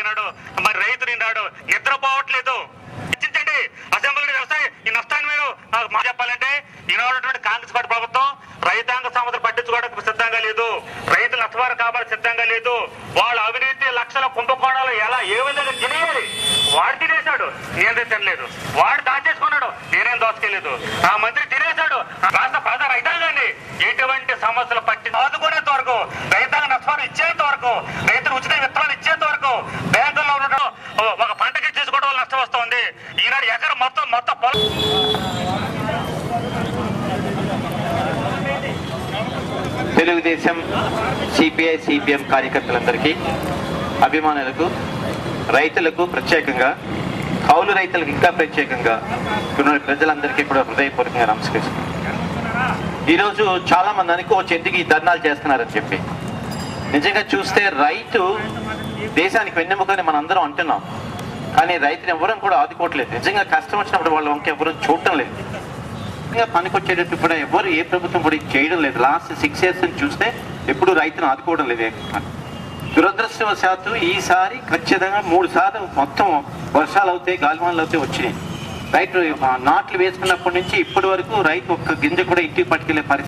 అన్నాడు, మరి రైతు నిన్నాడు, నిద్రపోవట్లేదు. చర్చించండి అసెంబ్లీ వ్యవసాయ ఈ నష్టాన్ని మీరు మా చెప్పాలంటే ఈనాడున్నటువంటి కాంగ్రెస్ పార్టీ ప్రభుత్వం రైతాంగ సమస్యలు పట్టించుకోవడానికి సిద్ధంగా లేదు, రైతులు నష్టవారు కాబట్టి సిద్ధంగా లేదు. వాళ్ళు అవినీతి లక్షల కుంభకోణాలు ఏ విధంగా తినేయాలి వాడు తినేశాడు, నేనే తినలేదు. వాడు దాచేసుకున్నాడు, నేనేం దోచుకోలేదు. ఆ మంత్రి తినేశాడు రాష్ట్ర ప్రజా రైతాంగాన్ని. ఎటువంటి సమస్యలు పట్టి ఆదుకునేంత వరకు, రైతాంగ నష్టవారు ఇచ్చేంత వరకు, రైతులు ఉచిత విత్తనాలు ఇచ్చేంత వరకు, బ్యాంకుల్లో ఉండడం ఒక పంటకి చేసుకోవడం వల్ల నష్టం వస్తుంది. ఈనాడు ఎకరం మొత్తం పొలం తెలుగుదేశం సిపిఐ సిపిఎం కార్యకర్తలందరికీ, అభిమానులకు, రైతులకు ప్రత్యేకంగా, కౌలు రైతులకు ఇంకా ప్రత్యేకంగా ప్రజలందరికీ కూడా హృదయపూర్వకంగా నమస్కరిస్తున్నాను. ఈరోజు చాలా మంది అనుకోవచ్చు ఎందుకు ఈ ధర్నాలు చేస్తున్నారని చెప్పి. నిజంగా చూస్తే రైతు దేశానికి వెన్నెముకని మనం అందరం అంటున్నాం, కానీ రైతుని ఎవరూ కూడా ఆదుకోవట్లేదు. నిజంగా కష్టం వచ్చినప్పుడు వాళ్ళ వంక ఎవరూ చూడటం లేదు. నిజంగా పనికొచ్చేటట్టు కూడా ఎవరు ఏ ప్రభుత్వం కూడా చేయడం లేదు. లాస్ట్ 6 years చూస్తే ఎప్పుడు రైతును ఆదుకోవడం లేదు. దురదృష్టవశాత్తు ఈసారి ఖచ్చితంగా 3 సార్లు మొత్తం వర్షాలు అవుతాయి, గాలివానలు అవుతాయి వచ్చినాయి. రైతు నాట్లు వేసుకున్నప్పటి నుంచి ఇప్పటి వరకు రైతు ఒక్క గింజ కూడా ఇంటికి పట్టుకెళ్లే పరిస్థితి